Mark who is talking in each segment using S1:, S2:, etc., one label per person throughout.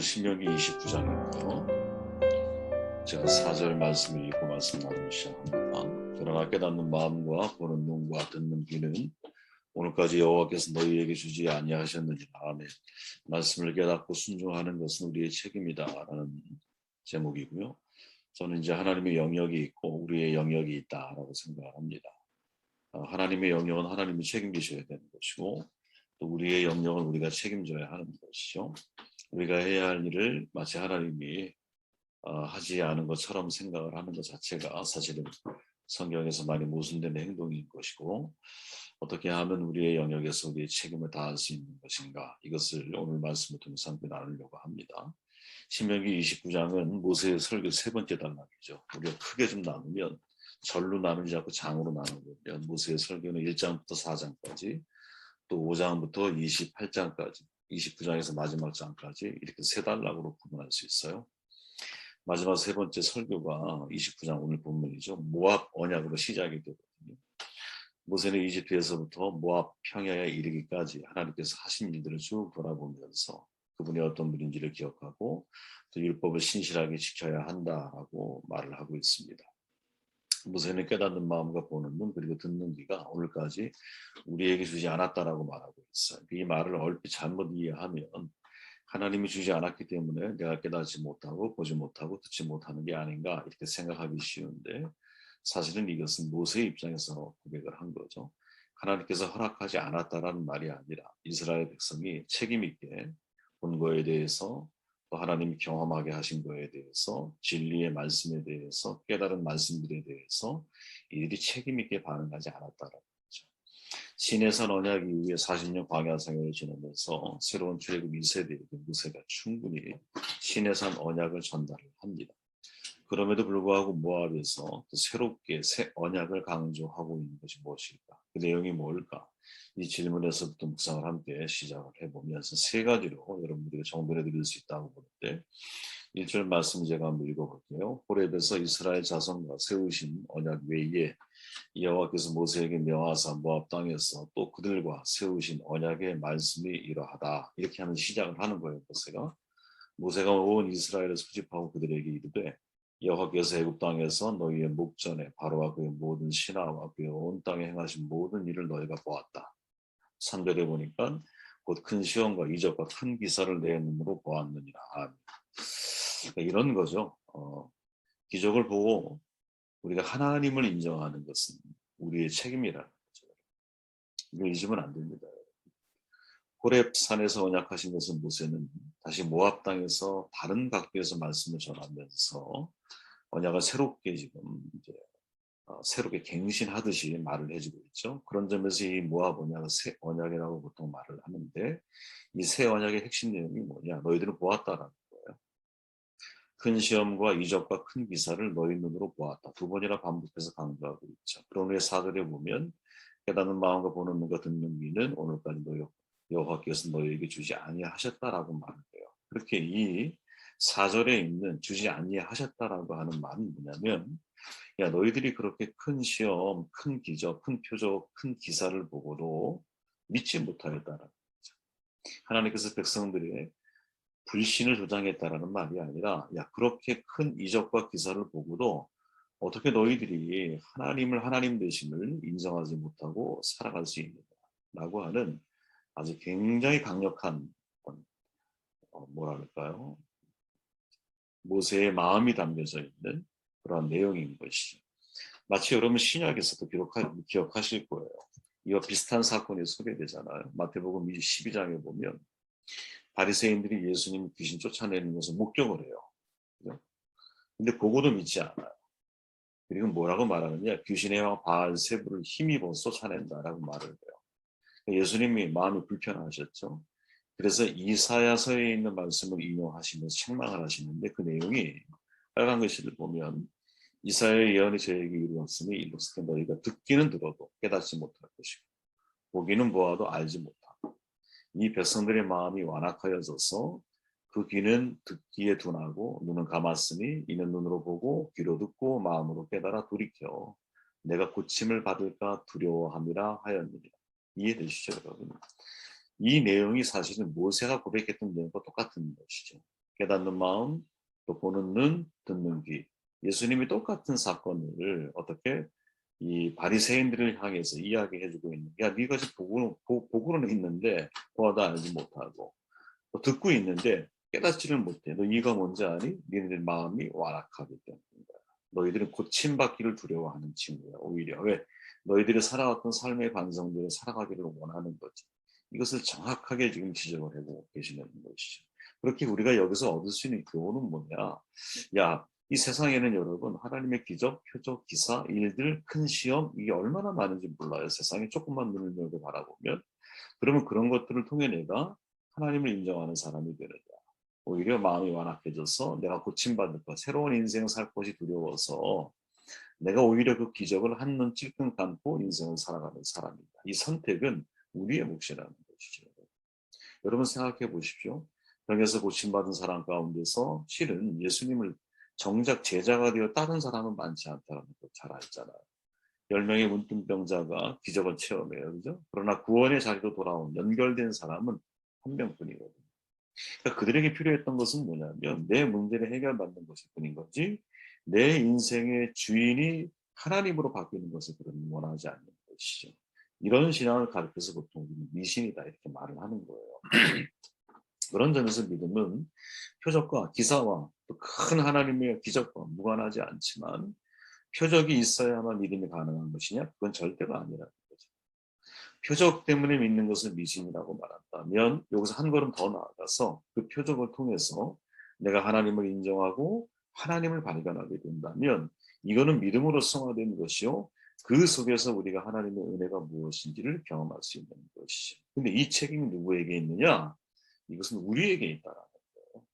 S1: 오늘 신명기 29장이고요. 제가 4절 말씀을 읽고 말씀 나누기 시작합니다. 그러나 깨닫는 마음과 보는 눈과 듣는 귀는 오늘까지 여호와께서 너희에게 주지 아니하셨느니라. 아멘. 말씀을 깨닫고 순종하는 것은 우리의 책임이다 라는 제목이고요. 저는 이제 하나님의 영역이 있고 우리의 영역이 있다라고 생각합니다. 하나님의 영역은 하나님이 책임지셔야 되는 것이고 또 우리의 영역은 우리가 책임져야 하는 것이죠. 우리가 해야 할 일을 마치 하나님이 하지 않은 것처럼 생각을 하는 것 자체가 사실은 성경에서 많이 모순된 행동인 것이고, 어떻게 하면 우리의 영역에서 우리의 책임을 다할 수 있는 것인가, 이것을 오늘 말씀을 통해서 함께 나누려고 합니다. 신명기 29장은 모세의 설교 세 번째 단락이죠. 우리가 크게 좀 나누면, 절로 나누지 않고 장으로 나누면 모세의 설교는 1장부터 4장까지, 또 5장부터 28장까지, 29장에서 마지막 장까지 이렇게 세 단락으로 구분할 수 있어요. 마지막 세 번째 설교가 29장 오늘 본문이죠. 모압 언약으로 시작이 되거든요. 모세는 이집트에서부터 모압 평야에 이르기까지 하나님께서 하신 일들을 쭉 돌아보면서 그분이 어떤 분인지를 기억하고 또 율법을 신실하게 지켜야 한다라고 말을 하고 있습니다. 모세는 깨닫는 마음과 보는 눈 그리고 듣는 귀가 오늘까지 우리에게 주지 않았다라고 말하고 있어요. 이 말을 얼핏 잘못 이해하면 하나님이 주지 않았기 때문에 내가 깨닫지 못하고 보지 못하고 듣지 못하는 게 아닌가 이렇게 생각하기 쉬운데, 사실은 이것은 모세의 입장에서 고백을 한 거죠. 하나님께서 허락하지 않았다라는 말이 아니라 이스라엘 백성이 책임 있게 본 거에 대해서, 또 하나님이 경험하게 하신 거에 대해서, 진리의 말씀에 대해서, 깨달은 말씀들에 대해서 이들이 책임 있게 반응하지 않았다라는 거죠. 시내산 언약 이후에 40년 광야 생활을 지내면서 새로운 출애굽 2세대에게 모세가 충분히 시내산 언약을 전달을 합니다. 그럼에도 불구하고 모압에서 또 새롭게 새 언약을 강조하고 있는 것이 무엇일까? 그 내용이 뭘까? 이 질문에서부터 묵상을 함께 시작을 해보면서 세 가지로 여러분들에게 정돈해 드릴 수 있다고 보는데, 1절 말씀 제가 한번 읽어볼게요. 호렙에서 이스라엘 자손과 세우신 언약 외에 여호와께서 모세에게 명하사 모압 땅에서 또 그들과 세우신 언약의 말씀이 이러하다. 이렇게 하는 시작을 하는 거예요. 모세가 온 이스라엘을 소집하고 그들에게 이르되 여호와께서 애굽 땅에서 너희의 목전에 바로와 그의 모든 신하와 그의 온 땅에 행하신 모든 일을 너희가 보았다. 3절에 보니까 곧 큰 시험과 이적과 큰 기사를 내 눈으로 보았느니라. 그러니까 이런 거죠. 기적을 보고 우리가 하나님을 인정하는 것은 우리의 책임이라는 거죠. 이거 잊으면 안 됩니다. 호렙 산에서 언약하신 것은 모세는 다시 모압 땅에서 다른 각도에서 말씀을 전하면서 언약을 새롭게 지금 이제 새롭게 갱신하듯이 말을 해주고 있죠. 그런 점에서 이 모압 언약은 새 언약이라고 보통 말을 하는데, 이 새 언약의 핵심 내용이 뭐냐? 너희들은 보았다라는 거예요. 큰 시험과 이적과 큰 기사를 너희 눈으로 보았다. 두 번이나 반복해서 강조하고 있죠. 그런 후에 4절에 보면 깨닫는 마음과 보는 눈과 듣는 귀는 오늘까지 여호와께서 너희에게 주지 아니하셨다라고 말을 해요. 그렇게 이 4절에 있는 주지 아니하셨다라고 하는 말은 뭐냐면, 야 너희들이 그렇게 큰 시험, 큰 기적, 큰 표적, 큰 기사를 보고도 믿지 못하였다라는 거죠. 하나님께서 백성들의 불신을 조장했다라는 말이 아니라, 야 그렇게 큰 이적과 기사를 보고도 어떻게 너희들이 하나님을 하나님 되심을 인정하지 못하고 살아갈 수 있느냐라고 하는 아주 굉장히 강력한 뭐랄까요, 모세의 마음이 담겨져 있는 그러한 내용인 것이죠. 마치 여러분 신약에서도 기억하실 거예요. 이와 비슷한 사건이 소개되잖아요. 마태복음 12장에 보면 바리새인들이 예수님 귀신 쫓아내는 것을 목격을 해요. 그죠? 근데 보고도 믿지 않아요. 그리고 뭐라고 말하느냐? 귀신의 왕 바알세불을 힘입어 쫓아낸다라고 말을 해요. 예수님이 마음이 불편하셨죠. 그래서 이사야서에 있는 말씀을 인용하시면서 책망을 하시는데, 그 내용이 빨간 글씨를 보면 이사야의 예언이 저에게 이루었으니 이르시되 너희가 듣기는 들어도 깨닫지 못할 것이고 보기는 보아도 알지 못하고, 이 백성들의 마음이 완악하여져서 그 귀는 듣기에 둔하고 눈은 감았으니 이는 눈으로 보고 귀로 듣고 마음으로 깨달아 돌이켜 내가 고침을 받을까 두려워함이라 하였느니라. 이해되시죠 여러분? 이 내용이 사실은 모세가 고백했던 내용과 똑같은 것이죠. 깨닫는 마음, 또 보는 눈, 듣는 귀. 예수님이 똑같은 사건을 어떻게 이 바리새인들을 향해서 이야기해주고 있는 게, 야, 네가 지금 보고는 있는데 보아도 알지 못하고, 또 듣고 있는데 깨닫지를 못해. 너 이가 뭔지 아니? 너희들 마음이 완악하기 때문이다. 너희들은 고침받기를 두려워하는 친구야. 오히려 왜? 너희들이 살아왔던 삶의 반성대로 살아가기를 원하는 거지. 이것을 정확하게 지금 지적을 하고 계시는 것이죠. 그렇게 우리가 여기서 얻을 수 있는 교훈은 뭐냐? 야, 이 세상에는 여러분 하나님의 기적, 표적, 기사, 일들, 큰 시험 이게 얼마나 많은지 몰라요. 세상에 조금만 눈을 열고 바라보면. 그러면 그런 것들을 통해 내가 하나님을 인정하는 사람이 되느냐. 오히려 마음이 완악해져서 내가 고침받을 것, 새로운 인생 살 것이 두려워서 내가 오히려 그 기적을 한눈 찔끔 감고 인생을 살아가는 사람이다. 이 선택은 우리의 몫이라는 것이죠. 여러분 생각해 보십시오. 병에서 고침받은 사람 가운데서 실은 예수님을 정작 제자가 되어 따른 사람은 많지 않다는 걸 잘 알잖아요. 10명의 문둥병자가 기적을 체험해요. 그죠? 그러나 구원의 자리로 돌아온 연결된 사람은 한 명뿐이거든요. 그러니까 그들에게 필요했던 것은 뭐냐면 내 문제를 해결받는 것일 뿐인 거지 내 인생의 주인이 하나님으로 바뀌는 것을 그들은 원하지 않는 것이죠. 이런 신앙을 가르쳐서 보통 미신이다 이렇게 말을 하는 거예요. 그런 점에서 믿음은 표적과 기사와 또 큰 하나님의 기적과 무관하지 않지만 표적이 있어야만 믿음이 가능한 것이냐? 그건 절대가 아니라는 거죠. 표적 때문에 믿는 것을 미신이라고 말한다면 여기서 한 걸음 더 나아가서 그 표적을 통해서 내가 하나님을 인정하고 하나님을 발견하게 된다면 이거는 믿음으로 성화된 것이요. 그 속에서 우리가 하나님의 은혜가 무엇인지를 경험할 수 있는 것이죠. 근데 이 책임이 누구에게 있느냐? 이것은 우리에게 있다라는 거예요.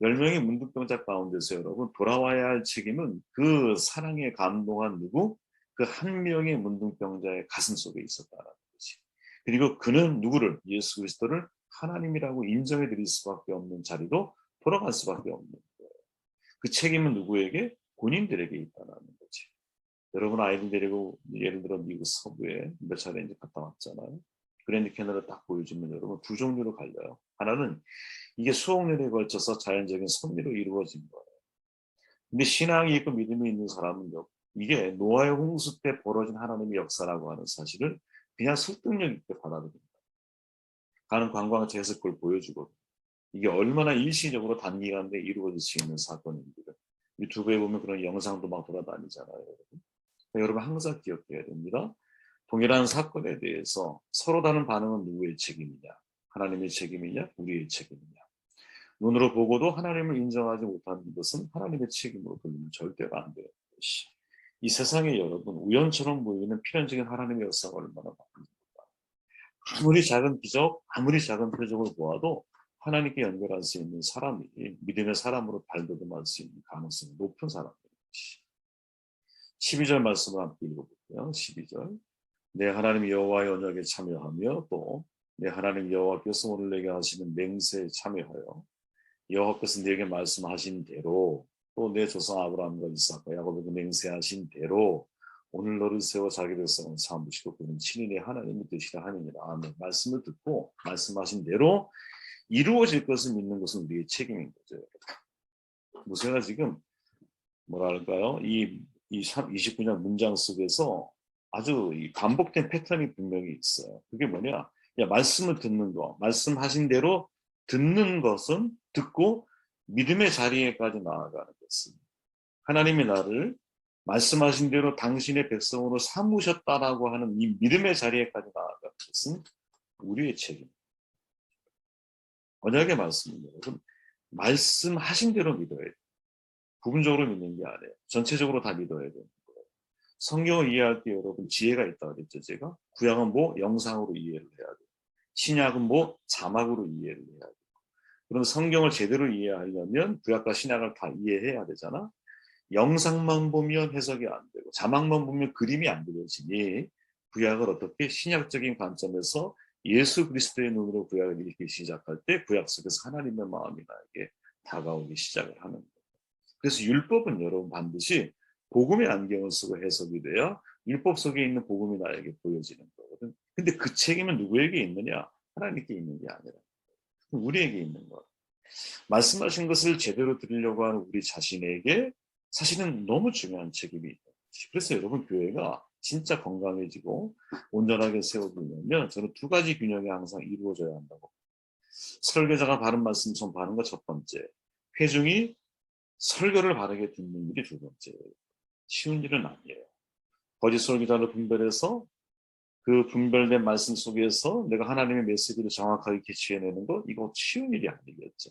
S1: 10명의 문둥병자 가운데서 여러분 돌아와야 할 책임은 그 사랑에 감동한 누구? 그 한 명의 문둥병자의 가슴 속에 있었다라는 거지. 그리고 그는 누구를? 예수 그리스도를 하나님이라고 인정해 드릴 수밖에 없는 자리로 돌아갈 수밖에 없는 거예요. 그 책임은 누구에게? 본인들에게 있다라는 거지. 여러분 아이들 데리고 예를 들어 미국 서부에 몇 차례 이제 갔다 왔잖아요. 그랜드 캐나다 딱 보여주면 여러분 두 종류로 갈려요. 하나는 이게 수억 년에 걸쳐서 자연적인 섭리로 이루어진 거예요. 근데 신앙이 있고 믿음이 있는 사람은요, 이게 노아의 홍수 때 벌어진 하나님의 역사라고 하는 사실을 그냥 설득력 있게 받아들입니다. 가는 관광지에서 그걸 보여주거든요. 이게 얼마나 일시적으로 단기간 내에 이루어질 수 있는 사건인지를. 유튜브에 보면 그런 영상도 막 돌아다니잖아요. 여러분. 그러니까 여러분 항상 기억해야 됩니다. 동일한 사건에 대해서 서로 다른 반응은 누구의 책임이냐? 하나님의 책임이냐? 우리의 책임이냐? 눈으로 보고도 하나님을 인정하지 못하는 것은 하나님의 책임으로 돌리면 절대가 안 되는 것이. 이 세상에 여러분 우연처럼 보이는 필연적인 하나님의 역사가 얼마나 많습니까? 아무리 작은 기적, 아무리 작은 표적을 보아도 하나님께 연결할 수 있는 사람이 믿음의 사람으로 발돋움할 수 있는 가능성이 높은 사람들인 것이. 12절 말씀을 함께 읽어볼게요. 12절. 내 하나님 여호와의 언약에 참여하며 또 내 하나님 여호와께서 오늘 내게 하시는 맹세에 참여하여 여호와께서 네게 말씀하신 대로 또 내 조상 아브라함과 이삭과 야곱에게 맹세하신 대로 오늘 너를 세워 자기 백성을 삼으시고 그는 친인의 하나님이 되시라 하느니라. 아멘. 말씀을 듣고 말씀하신 대로 이루어질 것을 믿는 것은 우리의 책임인 거죠. 모세가 지금 뭐랄까요? 이 29년 문장 속에서 아주 이 반복된 패턴이 분명히 있어요. 그게 뭐냐? 야, 말씀을 듣는 거, 말씀하신 대로 듣는 것은 듣고 믿음의 자리에까지 나아가는 것은 하나님이 나를 말씀하신 대로 당신의 백성으로 삼으셨다라고 하는 이 믿음의 자리에까지 나아가는 것은 우리의 책임. 언약의 말씀은 여러분 말씀하신 대로 믿어야 돼요. 부분적으로 믿는 게 아니에요. 전체적으로 다 믿어야 돼요. 성경을 이해할 때 여러분 지혜가 있다고 그랬죠. 제가 구약은 뭐 영상으로 이해를 해야 돼요. 신약은 뭐 자막으로 이해를 해야 돼요. 그럼 성경을 제대로 이해하려면 구약과 신약을 다 이해해야 되잖아. 영상만 보면 해석이 안 되고 자막만 보면 그림이 안 그려지니 구약을 어떻게 신약적인 관점에서 예수 그리스도의 눈으로 구약을 읽기 시작할 때 구약 속에서 하나님의 마음이 나에게 다가오기 시작을 하는 거예요. 그래서 율법은 여러분 반드시 복음의 안경을 쓰고 해석이 돼야 율법 속에 있는 복음이 나에게 보여지는 거거든. 근데 그 책임은 누구에게 있느냐? 하나님께 있는 게 아니라 우리에게 있는 거야. 말씀하신 것을 제대로 들으려고 하는 우리 자신에게 사실은 너무 중요한 책임이 있다. 그래서 여러분 교회가 진짜 건강해지고 온전하게 세워지려면 저는 두 가지 균형이 항상 이루어져야 한다고. 설교자가 바른 말씀 전파하는 거 첫 번째, 회중이 설교를 바르게 듣는 일이 두 번째. 쉬운 일은 아니에요. 거짓 설교자를 분별해서 그 분별된 말씀 속에서 내가 하나님의 메시지를 정확하게 캐치해내는 거 이거 쉬운 일이 아니겠죠.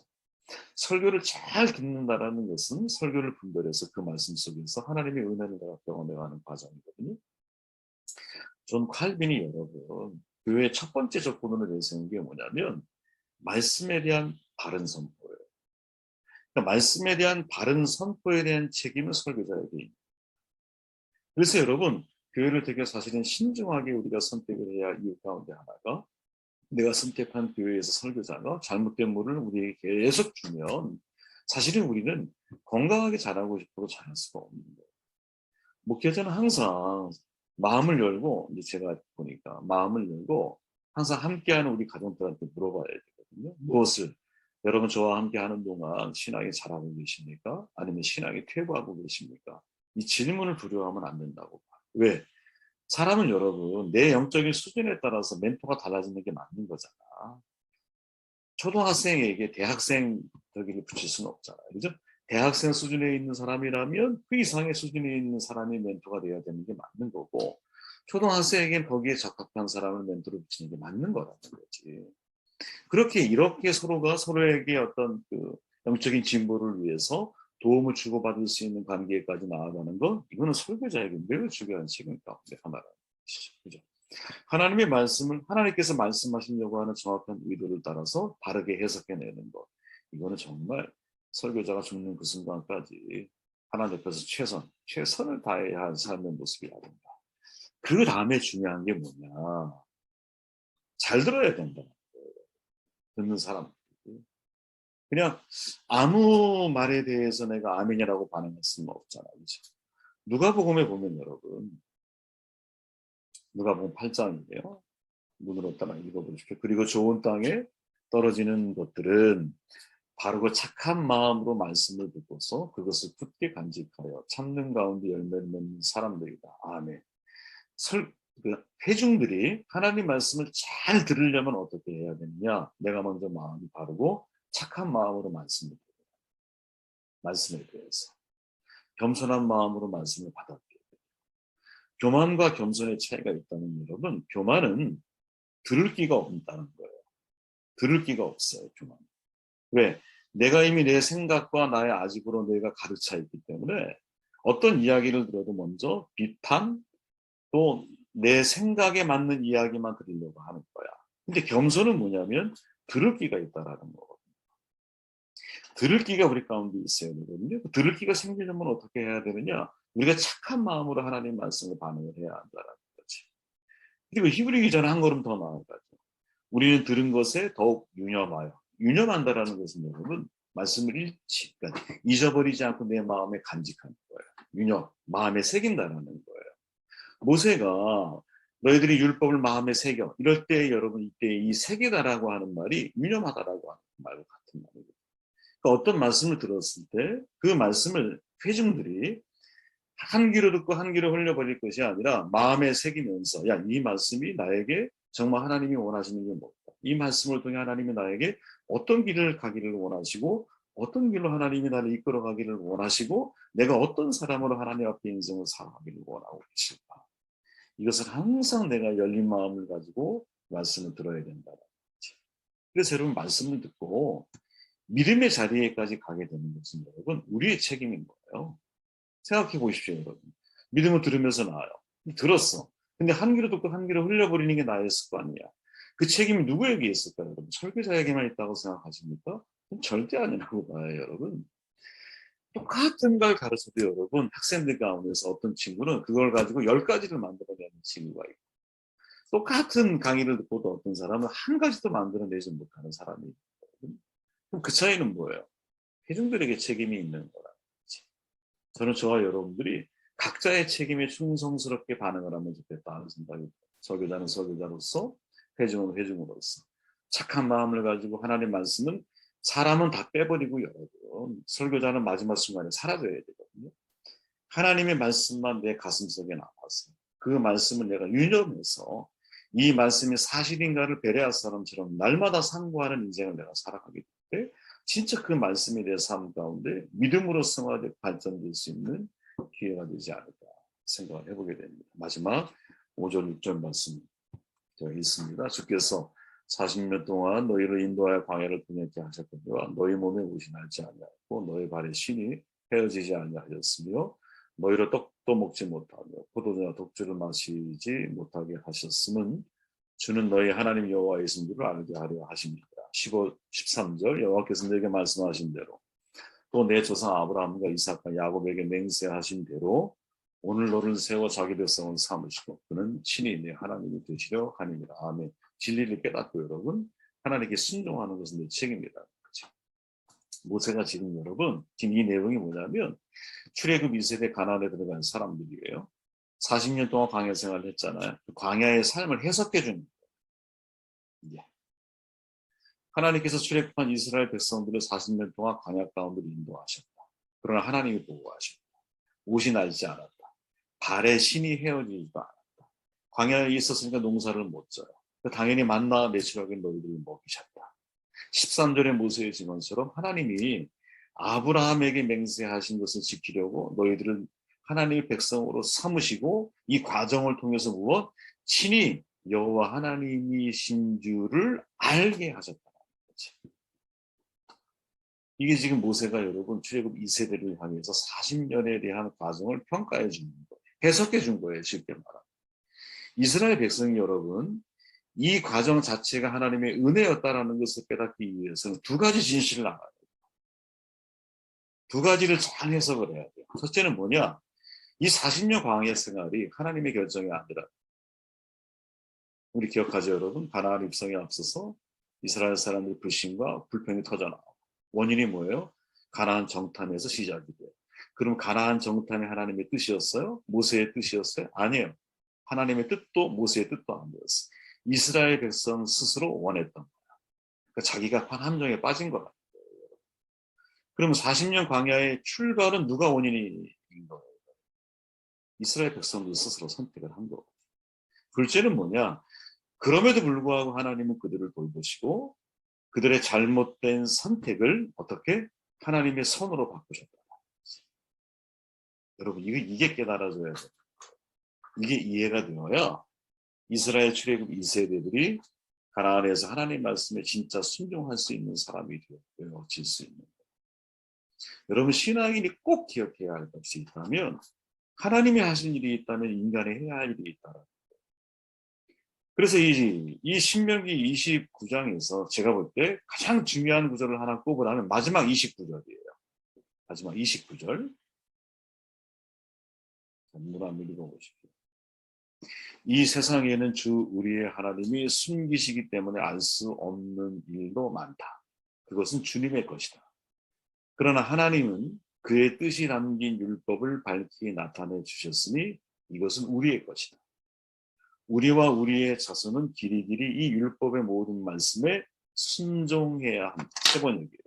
S1: 설교를 잘 듣는다라는 것은 설교를 분별해서 그 말씀 속에서 하나님의 은혜를 내가 경험해가는 과정이거든요. 존 칼빈이 여러분 교회의 첫 번째 조건으로 내세운 게 뭐냐면 말씀에 대한 바른 선포예요. 그러니까 말씀에 대한 바른 선포에 대한 책임은 설교자에게 있는. 그래서 여러분 교회를 되게 사실은 신중하게 우리가 선택을 해야 이유 가운데 하나가 내가 선택한 교회에서 설교자가 잘못된 물을 우리에게 계속 주면 사실은 우리는 건강하게 자라고 싶어도 자랄 수가 없는 거예요. 목회자는 항상 마음을 열고 이제 제가 보니까 마음을 열고 항상 함께하는 우리 가족들한테 물어봐야 되거든요. 무엇을 여러분 저와 함께하는 동안 신앙이 자라고 계십니까? 아니면 신앙이 퇴보하고 계십니까? 이 질문을 두려워하면 안 된다고 봐요. 왜? 사람은 여러분 내 영적인 수준에 따라서 멘토가 달라지는 게 맞는 거잖아. 초등학생에게 대학생 저기를 붙일 수는 없잖아요. 그죠? 대학생 수준에 있는 사람이라면 그 이상의 수준에 있는 사람이 멘토가 되어야 되는 게 맞는 거고 초등학생에겐 거기에 적합한 사람을 멘토로 붙이는 게 맞는 거라는 거지. 그렇게 이렇게 서로가 서로에게 어떤 그 영적인 진보를 위해서 도움을 주고받을 수 있는 관계까지 나아가는 건 이거는 설교자에게 매우 중요한 책임 가운데 하나라는 것이죠. 그죠? 하나님의 말씀을 하나님께서 말씀하시려고 하는 정확한 의도를 따라서 바르게 해석해내는 것. 이거는 정말 설교자가 죽는 그 순간까지 하나님 앞에서 최선을 다해야 할 삶의 모습이 아닌가. 그 다음에 중요한 게 뭐냐. 잘 들어야 된다. 듣는 사람. 그냥 아무 말에 대해서 내가 아멘이라고 반응할 수는 없잖아요. 그렇죠? 누가복음에 보면 여러분, 누가복음 8장인데요. 눈으로 따라 읽어보십시오. 그리고 좋은 땅에 떨어지는 것들은 바르고 착한 마음으로 말씀을 듣고서 그것을 굳게 간직하여 참는 가운데 열매를 맺는 사람들이다. 아멘. 회중들이 하나님 말씀을 잘 들으려면 어떻게 해야 되느냐? 내가 먼저 마음이 바르고 착한 마음으로 말씀에 대해서 겸손한 마음으로 말씀을 받았게. 교만과 겸손의 차이가 있다는 여러분, 교만은 들을 기가 없다는 거예요. 들을 기가 없어요, 교만. 왜? 내가 이미 내 생각과 나의 아직으로 내가 가르쳐 있기 때문에 어떤 이야기를 들어도 먼저 비판 또 내 생각에 맞는 이야기만 들으려고 하는 거야. 근데 겸손은 뭐냐면 들을 기가 있다라는 거거든요. 들을 기가 우리 가운데 있어야 되거든요. 들을 기가 생기려면 어떻게 해야 되느냐? 우리가 착한 마음으로 하나님 말씀을 반응을 해야 한다는 거지. 그리고 히브리 기자는 한 걸음 더 나아가죠. 우리는 들은 것에 더욱 유념하여. 유념한다라는 것은 여러분 말씀을 그러니까 잊어버리지 않고 내 마음에 간직하는 거예요. 유념, 마음에 새긴다라는 거예요. 모세가 너희들이 율법을 마음에 새겨. 이럴 때 여러분 이때 이 새기다라고 하는 말이 유념하다라고 하는 말과 같은 말이에요. 그러니까 어떤 말씀을 들었을 때 그 말씀을 회중들이 한 귀로 듣고 한 귀로 흘려버릴 것이 아니라 마음에 새기면서 야, 이 말씀이 나에게 정말 하나님이 원하시는 게 뭘까? 이 말씀을 통해 하나님이 나에게 어떤 길을 가기를 원하시고 어떤 길로 하나님이 나를 이끌어 가기를 원하시고 내가 어떤 사람으로 하나님 앞에 인생을 살아가기를 원하고 계실까? 이것을 항상 내가 열린 마음을 가지고 말씀을 들어야 된다. 그래서 여러분 말씀을 듣고 믿음의 자리에까지 가게 되는 것은 여러분 우리의 책임인 거예요. 생각해 보십시오, 여러분. 믿음을 들으면서 나아요. 들었어. 근데 한 귀로 듣고 한 귀로 흘려버리는 게 나였을 거 아니야. 그 책임이 누구에게 있을까요, 여러분? 설교자에게만 있다고 생각하십니까? 절대 아니라고 봐요, 여러분. 똑같은 걸 가르쳐도 여러분, 학생들 가운데서 어떤 친구는 그걸 가지고 10가지를 만들어내는 친구가 있고, 똑같은 강의를 듣고도 어떤 사람은 한 가지도 만들어내지 못하는 사람이 있거든요. 그럼 그 차이는 뭐예요? 회중들에게 책임이 있는 거라는 거지. 저는 저와 여러분들이 각자의 책임에 충성스럽게 반응을 하면 좋겠다 하는 생각이 들어요. 설교자는 설교자로서, 회중은 회중으로서 착한 마음을 가지고 하나님 말씀은 사람은 다 빼버리고 여러분 설교자는 마지막 순간에 사라져야 되거든요. 하나님의 말씀만 내 가슴속에 남아서 그 말씀을 내가 유념해서 이 말씀이 사실인가를 베레아 사람처럼 날마다 상고하는 인생을 내가 살아가기 때문에 진짜 그 말씀에 대해 삶 가운데 믿음으로 승화되고 발전될 수 있는 기회가 되지 않을까 생각을 해보게 됩니다. 마지막 5절 6절 말씀 되어 있습니다. 주께서 40년 동안 너희를 인도하여 광야를 통했게 하셨거니와 너희 몸에 옷이 날지 아니하고 너희 발에 신이 헤어지지 아니하였으며 너희로 떡도 먹지 못하며 포도주나 독주를 마시지 못하게 하셨음은 주는 너희 하나님 여호와의 성부를 알게 하려 하십니다. 15, 13절 여호와께서 너에게 말씀하신 대로 또 내 조상 아브라함과 이삭과 야곱에게 맹세하신 대로 오늘 너를 세워 자기 백성을 삼으시고 그는 친히 내 하나님이 되시려 하느니라. 아멘. 진리를 깨닫고 여러분 하나님께 순종하는 것은 내 책임이다. 그렇죠? 모세가 지금 여러분 지금 이 내용이 뭐냐면 출애굽 2세대 가나안에 들어간 사람들이에요. 40년 동안 광야 생활을 했잖아요. 그 광야의 삶을 해석해 주는 거예요. 하나님께서 출애굽한 이스라엘 백성들을 40년 동안 광야 가운데로 인도하셨다. 그러나 하나님이 보호하셨다. 옷이 날지 않았다. 발에 신이 헤어지지도 않았다. 광야에 있었으니까 농사를 못 져요. 당연히 만나 내추럴하게 너희들을 먹이셨다. 13절의 모세의 증언처럼 하나님이 아브라함에게 맹세하신 것을 지키려고 너희들을 하나님의 백성으로 삼으시고 이 과정을 통해서 무엇? 친히 여호와 하나님이신 줄을 알게 하셨다. 이게 지금 모세가 여러분 출애굽 2세대를 향해서 40년에 대한 과정을 평가해 주는 거예요. 해석해 준 거예요. 쉽게 말하면. 이스라엘 백성이 여러분 이 과정 자체가 하나님의 은혜였다라는 것을 깨닫기 위해서는 두 가지 진실을 알아야 돼요. 두 가지를 잘 해석을 해야 돼요. 첫째는 뭐냐? 이 40년 광야 생활이 하나님의 결정이 아니라 우리 기억하죠 여러분? 가나안 입성에 앞서서 이스라엘 사람들의 불신과 불평이 터져나오고 원인이 뭐예요? 가나안 정탐에서 시작이 돼요. 그럼 가나안 정탐이 하나님의 뜻이었어요? 모세의 뜻이었어요? 아니에요. 하나님의 뜻도 모세의 뜻도 아니었어요. 이스라엘 백성 스스로 원했던 거야. 그러니까 자기가 판 함정에 빠진 거라. 그럼 40년 광야의 출발은 누가 원인인 거예요? 이스라엘 백성들 스스로 선택을 한 거고. 둘째는 뭐냐? 그럼에도 불구하고 하나님은 그들을 돌보시고 그들의 잘못된 선택을 어떻게 하나님의 선으로 바꾸셨다. 여러분 이게 깨달아져야 돼요. 이게 이해가 되어야 이스라엘 출애굽 2세대들이 가나안에서 하나님 말씀에 진짜 순종할 수 있는 사람이 되어질 수 있는 거예요. 여러분 신앙인이 꼭 기억해야 할 것이 있다면 하나님이 하신 일이 있다면 인간이 해야 할 일이 있다는 그래서 이 신명기 29장에서 제가 볼 때 가장 중요한 구절을 하나 꼽으라면 마지막 29절이에요. 마지막 29절. 문 한번 읽어보십시오. 이 세상에는 주 우리의 하나님이 숨기시기 때문에 알 수 없는 일도 많다. 그것은 주님의 것이다. 그러나 하나님은 그의 뜻이 담긴 율법을 밝히 나타내 주셨으니 이것은 우리의 것이다. 우리와 우리의 자손은 길이길이 이 율법의 모든 말씀에 순종해야 한다. 세 번 얘기해요.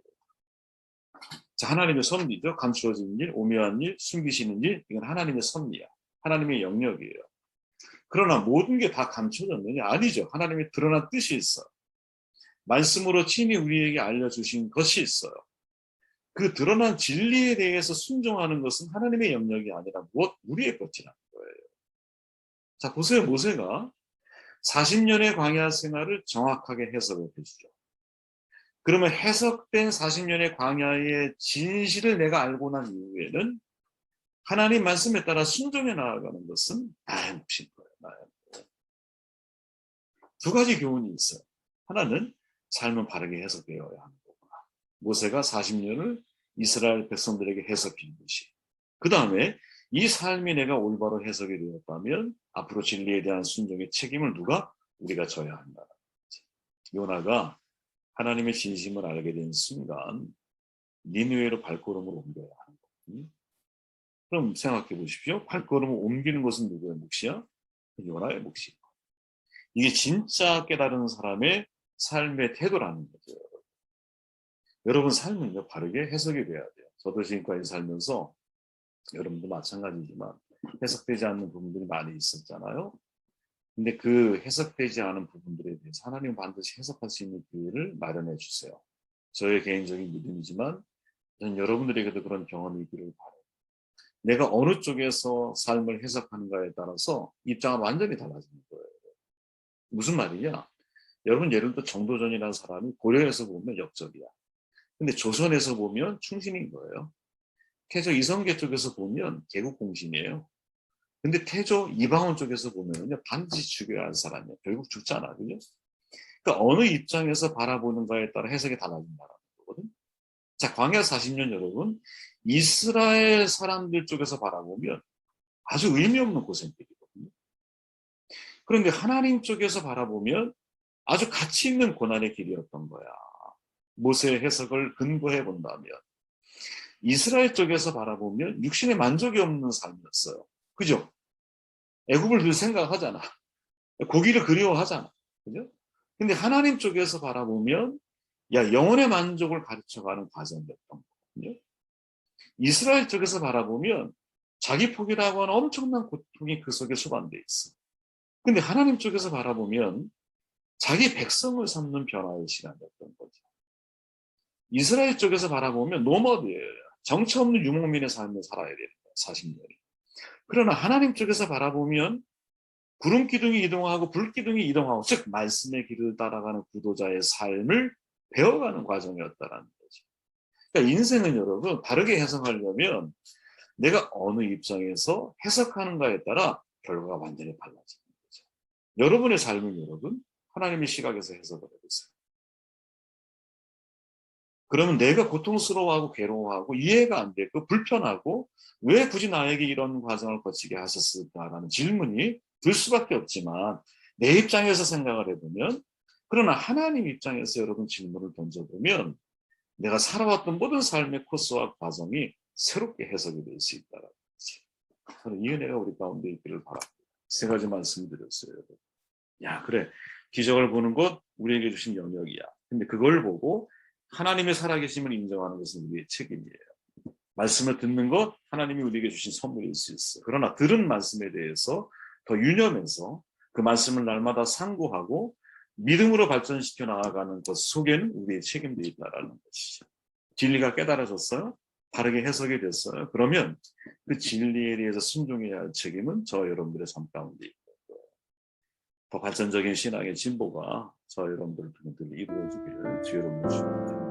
S1: 자, 하나님의 섭리죠. 감추어진 일, 오묘한 일, 숨기시는 일, 이건 하나님의 섭리야. 하나님의 영역이에요. 그러나 모든 게 다 감춰졌느냐? 아니죠. 하나님의 드러난 뜻이 있어요. 말씀으로 친히 우리에게 알려주신 것이 있어요. 그 드러난 진리에 대해서 순종하는 것은 하나님의 영역이 아니라 무엇? 우리의 것이라는 거예요. 자, 보세요. 모세가 40년의 광야 생활을 정확하게 해석을 해주죠. 그러면 해석된 40년의 광야의 진실을 내가 알고 난 이후에는 하나님 말씀에 따라 순종해 나아가는 것은 나의 몫인 거예요. 나의 몫. 두 가지 교훈이 있어요. 하나는 삶은 바르게 해석되어야 하는 거구나. 모세가 40년을 이스라엘 백성들에게 해석해 듯이. 그 다음에 이 삶이 내가 올바로 해석이 되었다면 앞으로 진리에 대한 순종의 책임을 누가? 우리가 져야 한다. 요나가 하나님의 진심을 알게 된 순간 니느웨로 발걸음을 옮겨야 하는 거거든요. 그럼 생각해 보십시오. 발걸음을 옮기는 것은 누구의 몫이야? 요나의 몫이에요. 이게 진짜 깨달은 사람의 삶의 태도라는 거죠. 여러분 삶은요 바르게 해석이 돼야 돼요. 저도 지금까지 살면서 여러분도 마찬가지지만 해석되지 않는 부분들이 많이 있었잖아요. 근데 그 해석되지 않은 부분들에 대해서 하나님은 반드시 해석할 수 있는 기회를 마련해 주세요. 저의 개인적인 믿음이지만 저는 여러분들에게도 그런 경험이 있기를 바라요. 내가 어느 쪽에서 삶을 해석하는가에 따라서 입장은 완전히 달라지는 거예요. 무슨 말이냐? 여러분 예를 들어 정도전이라는 사람이 고려에서 보면 역적이야. 근데 조선에서 보면 충신인 거예요. 태조 이성계 쪽에서 보면 개국공신이에요. 근데 태조 이방원 쪽에서 보면요 반드시 죽여야 할 사람이에요. 결국 죽잖아, 그죠? 그러니까 어느 입장에서 바라보는가에 따라 해석이 달라진다는 거거든. 자, 광야 40년 여러분, 이스라엘 사람들 쪽에서 바라보면 아주 의미 없는 고생길이거든요. 그런데 하나님 쪽에서 바라보면 아주 가치 있는 고난의 길이었던 거야. 모세의 해석을 근거해 본다면 이스라엘 쪽에서 바라보면 육신의 만족이 없는 삶이었어요. 그죠? 애굽을 늘 생각하잖아. 고기를 그리워하잖아. 그죠? 근데 하나님 쪽에서 바라보면 영혼의 만족을 가르쳐가는 과정이었던 거거든요. 이스라엘 쪽에서 바라보면 자기 포기라고 하는 엄청난 고통이 그 속에 수반돼 있어. 근데 하나님 쪽에서 바라보면 자기 백성을 삼는 변화의 시간이었던 거죠. 이스라엘 쪽에서 바라보면 노마드예요. 정처 없는 유목민의 삶을 살아야 되는 거예요. 40년이. 그러나 하나님 쪽에서 바라보면 구름 기둥이 이동하고 불 기둥이 이동하고 즉 말씀의 길을 따라가는 구도자의 삶을 배워가는 과정이었다라는 거죠. 그러니까 인생은 여러분 다르게 해석하려면 내가 어느 입장에서 해석하는가에 따라 결과가 완전히 달라지는 거죠. 여러분의 삶은 여러분 하나님의 시각에서 해석을 해보세요. 그러면 내가 고통스러워하고 괴로워하고 이해가 안 되고 불편하고 왜 굳이 나에게 이런 과정을 거치게 하셨을까라는 질문이 들 수밖에 없지만 내 입장에서 생각을 해보면 그러나 하나님 입장에서 여러분 질문을 던져보면 내가 살아왔던 모든 삶의 코스와 과정이 새롭게 해석이 될 수 있다는 거지. 저는 이 은혜가 우리 가운데 있기를 바랍니다. 세 가지 말씀드렸어요. 여러분. 야 그래 기적을 보는 것 우리에게 주신 영역이야. 근데 그걸 보고 하나님의 살아계심을 인정하는 것은 우리의 책임이에요. 말씀을 듣는 것 하나님이 우리에게 주신 선물일 수 있어요. 그러나 들은 말씀에 대해서 더 유념해서 그 말씀을 날마다 상고하고 믿음으로 발전시켜 나아가는 것 속에는 우리의 책임도 있다라는 것이죠. 진리가 깨달아졌어요? 다르게 해석이 됐어요? 그러면 그 진리에 대해서 순종해야 할 책임은 저 여러분들의 삶 가운데 있고 더 발전적인 신앙의 진보가 저 여러분들 이루어지기를 주의 이름으로 축원합니다.